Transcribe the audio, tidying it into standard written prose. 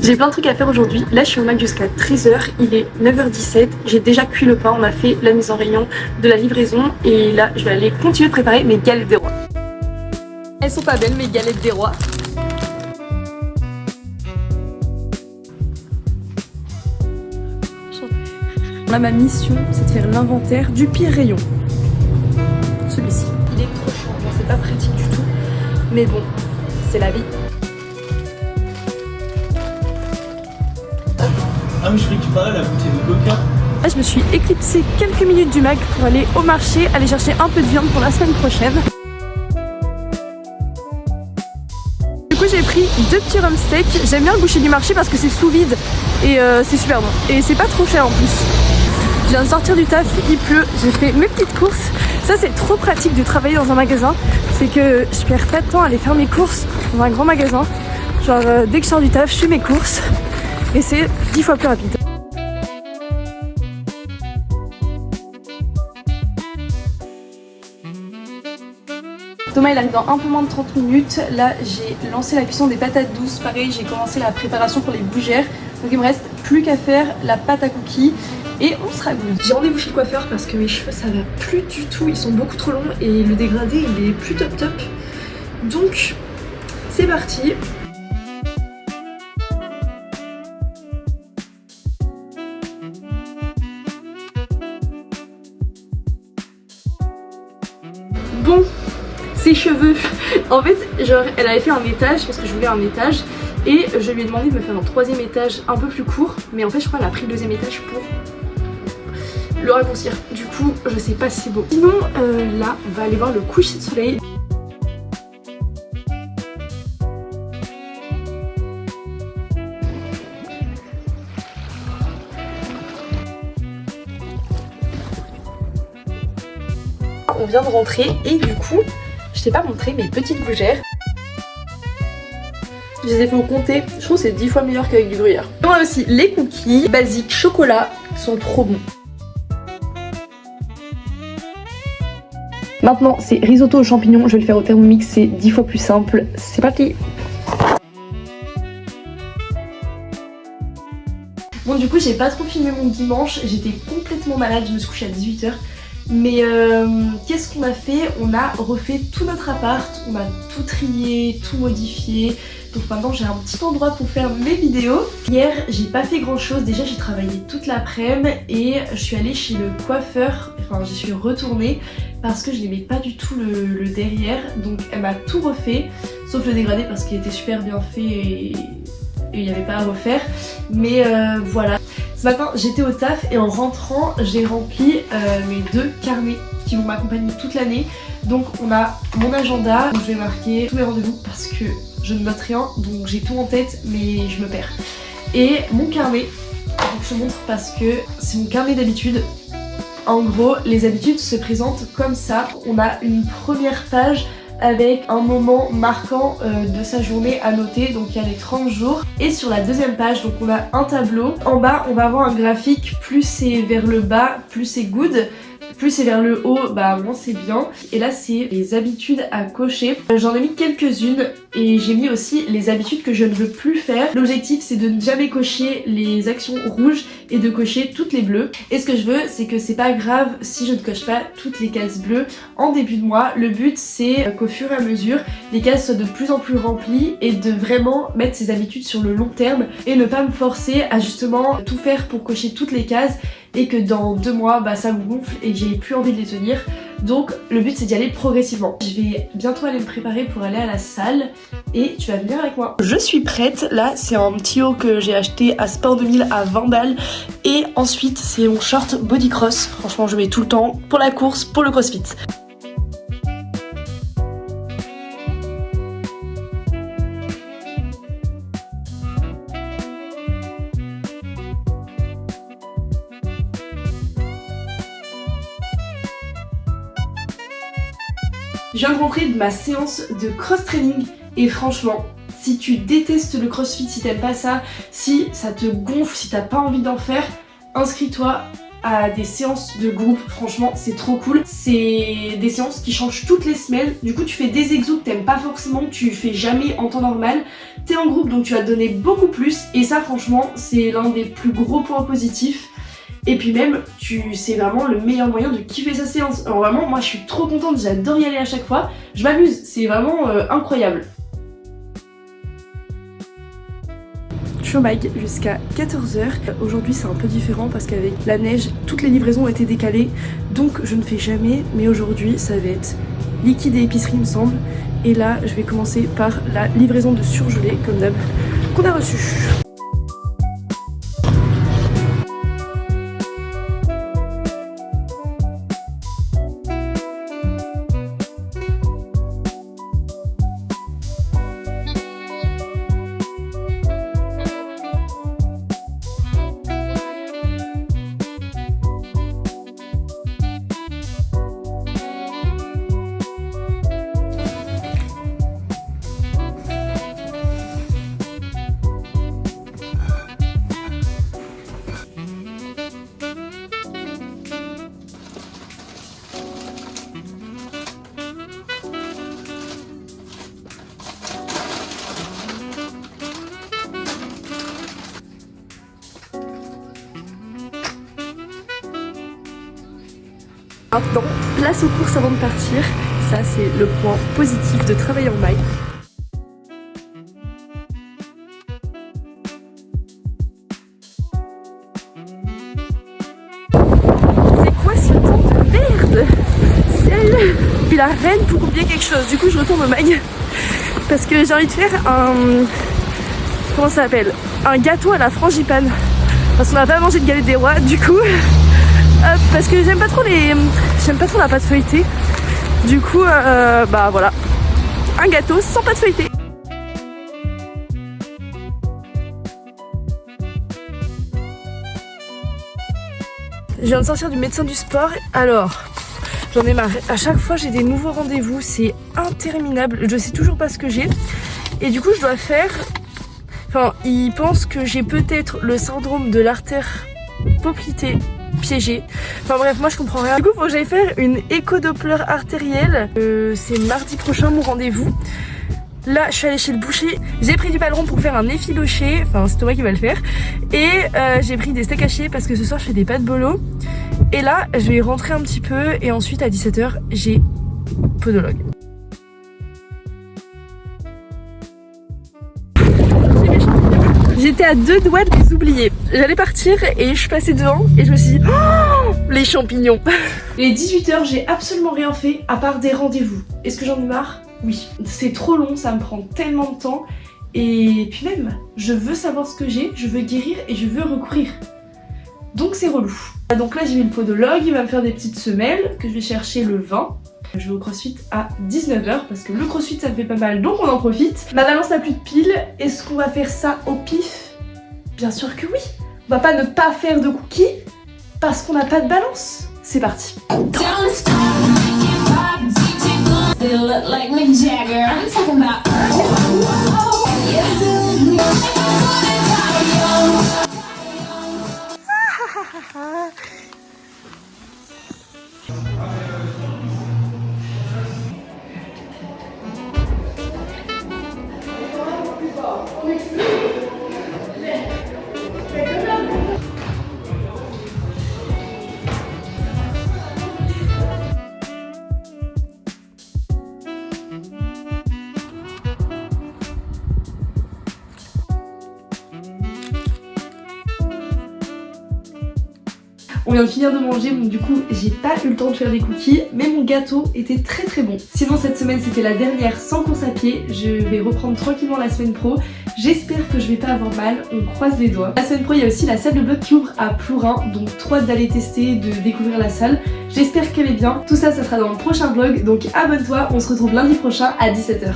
J'ai plein de trucs à faire aujourd'hui. Là, je suis au Mac jusqu'à 13h. Il est 9h17. J'ai déjà cuit le pain. On a fait la mise en rayon de la livraison. Et là, je vais aller continuer de préparer mes galettes des rois. Elles sont pas belles, mes galettes des rois. Là, ma mission, c'est de faire l'inventaire du pire rayon. Celui-ci. Il est trop chaud. C'est pas pratique du tout. Mais bon, c'est la vie. Ah mais je croyais que tu parlais à la bouteille de coca. Là, je me suis éclipsée quelques minutes du Mac pour aller au marché, aller chercher un peu de viande pour la semaine prochaine. Du coup, j'ai pris 2 petits rumsteaks. J'aime bien le boucher du marché parce que c'est sous vide et c'est super bon. Et c'est pas trop cher en plus. Je viens de sortir du taf, il pleut, j'ai fait mes petites courses. Ça, c'est trop pratique de travailler dans un magasin. C'est que je perds pas de temps à aller faire mes courses dans un grand magasin. Genre, dès que je sors du taf, je fais mes courses. Et c'est 10 fois plus rapide. Thomas il arrive dans un peu moins de 30 minutes. Là j'ai lancé la cuisson des patates douces. Pareil, j'ai commencé la préparation pour les bougères. Donc il me reste plus qu'à faire la pâte à cookies et on sera good. J'ai rendez-vous chez le coiffeur parce que mes cheveux ça va plus du tout. Ils sont beaucoup trop longs et le dégradé il est plus top top. Donc c'est parti. Bon, ses cheveux, en fait, genre, elle avait fait un étage parce que je voulais un étage et je lui ai demandé de me faire un 3e étage un peu plus court, mais en fait, je crois qu'elle a pris le 2e étage pour le raccourcir. Du coup, je sais pas si c'est beau. Sinon, là, on va aller voir le coucher de soleil. On vient de rentrer et du coup, je t'ai pas montré mes petites gougères. Je les ai fait au comté, je trouve que c'est 10 fois meilleur qu'avec du gruyère. On a aussi les cookies basiques chocolat, qui sont trop bons. Maintenant, c'est risotto aux champignons, je vais le faire au Thermomix, c'est 10 fois plus simple. C'est parti! Bon, du coup, j'ai pas trop filmé mon dimanche, j'étais complètement malade, je me suis couchée à 18h. Mais qu'est-ce qu'on a fait? On a refait tout notre appart, on a tout trié, tout modifié. Donc maintenant j'ai un petit endroit pour faire mes vidéos. Hier j'ai pas fait grand chose, déjà j'ai travaillé toute l'après-midi et je suis allée chez le coiffeur, enfin j'y suis retournée parce que je n'aimais pas du tout le derrière. Donc elle m'a tout refait, sauf le dégradé parce qu'il était super bien fait et il n'y avait pas à refaire. Mais voilà. Ce matin j'étais au taf et en rentrant j'ai rempli mes 2 carnets qui vont m'accompagner toute l'année. Donc on a mon agenda où je vais marquer tous mes rendez-vous parce que je ne note rien, donc j'ai tout en tête mais je me perds. Et mon carnet, donc je te montre parce que c'est mon carnet d'habitude. En gros, les habitudes se présentent comme ça. On a une première page avec un moment marquant de sa journée à noter, donc il y a les 30 jours. Et sur la 2e page, donc on a un tableau. En bas, on va avoir un graphique, plus c'est vers le bas, plus c'est good. Plus c'est vers le haut, bah moins c'est bien. Et là c'est les habitudes à cocher. J'en ai mis quelques-unes et j'ai mis aussi les habitudes que je ne veux plus faire. L'objectif c'est de ne jamais cocher les actions rouges et de cocher toutes les bleues. Et ce que je veux c'est que c'est pas grave si je ne coche pas toutes les cases bleues en début de mois. Le but c'est qu'au fur et à mesure les cases soient de plus en plus remplies et de vraiment mettre ces habitudes sur le long terme et ne pas me forcer à justement tout faire pour cocher toutes les cases et que dans 2 mois bah, ça me gonfle et que j'ai plus envie de les tenir. Donc le but c'est d'y aller progressivement. Je vais bientôt aller me préparer pour aller à la salle et tu vas venir avec moi. Je suis prête, là c'est un petit haut que j'ai acheté à Sport 2000 à 20 balles et ensuite c'est mon short body cross. Franchement je mets tout le temps pour la course, pour le crossfit. Je viens de rentrer de ma séance de cross-training et franchement, si tu détestes le crossfit, si t'aimes pas ça, si ça te gonfle, si t'as pas envie d'en faire, inscris-toi, à des séances de groupe, franchement c'est trop cool. C'est des séances qui changent toutes les semaines, du coup tu fais des exos que t'aimes pas forcément, que tu fais jamais en temps normal. T'es en groupe donc tu vas te donner beaucoup plus et ça franchement c'est l'un des plus gros points positifs. Et puis même, c'est vraiment le meilleur moyen de kiffer sa séance. Alors vraiment, moi je suis trop contente, j'adore y aller à chaque fois. Je m'amuse, c'est vraiment incroyable. Je suis au MAG jusqu'à 14h. Aujourd'hui c'est un peu différent parce qu'avec la neige, toutes les livraisons ont été décalées. Donc je ne fais jamais, mais aujourd'hui ça va être liquide et épicerie il me semble. Et là je vais commencer par la livraison de surgelés comme d'hab qu'on a reçu. Maintenant, place aux courses avant de partir. Ça, c'est le point positif de travailler en maille. C'est quoi ce temps de merde? Sérieux? Puis la reine pour oublier quelque chose. Du coup, je retourne au mag. Parce que j'ai envie de faire un... Comment ça s'appelle? Un gâteau à la frangipane. Parce qu'on n'a pas mangé de galette des rois, du coup... parce que j'aime pas trop la pâte feuilletée. Du coup, bah voilà, un gâteau sans pâte feuilletée. Je viens de sortir du médecin du sport. Alors, j'en ai marre. À chaque fois, j'ai des nouveaux rendez-vous. C'est interminable. Je sais toujours pas ce que j'ai. Et du coup, je dois faire... Enfin, il pense que j'ai peut-être le syndrome de l'artère poplitée piégée. Enfin bref, moi je comprends rien. Du coup, faut que j'aille faire une écho-doppler artérielle. C'est mardi prochain mon rendez-vous. Là, je suis allée chez le boucher. J'ai pris du ballon pour faire un effiloché. Enfin, c'est Thomas qui va le faire. Et j'ai pris des steaks hachés parce que ce soir je fais des pâtes bolo. Et là, je vais rentrer un petit peu. Et ensuite, à 17h, j'ai podologue. J'étais à 2 doigts de les oublier. J'allais partir et je suis passée devant et je me suis dit oh, les champignons. Il est 18h, j'ai absolument rien fait à part des rendez-vous. Est-ce que j'en ai marre? Oui. C'est trop long, ça me prend tellement de temps. Et puis même, je veux savoir ce que j'ai, je veux guérir et je veux recourir. Donc c'est relou. Donc là j'ai mis le podologue, il va me faire des petites semelles que je vais chercher le 20. Je vais au crossfit à 19h parce que le crossfit ça me fait pas mal donc on en profite. Ma balance n'a plus de piles. Est-ce qu'on va faire ça au pif? Bien sûr que oui. On va pas ne pas faire de cookies parce qu'on n'a pas de balance. C'est parti. On vient de finir de manger, donc du coup j'ai pas eu le temps de faire des cookies, mais mon gâteau était très très bon. Sinon cette semaine c'était la dernière sans course à pied, je vais reprendre tranquillement la semaine pro. J'espère que je vais pas avoir mal, on croise les doigts. La semaine pro il y a aussi la salle de bloc qui ouvre à Plourin, donc trop hâte d'aller tester, de découvrir la salle. J'espère qu'elle est bien, tout ça ça sera dans le prochain vlog, donc abonne-toi, on se retrouve lundi prochain à 17h.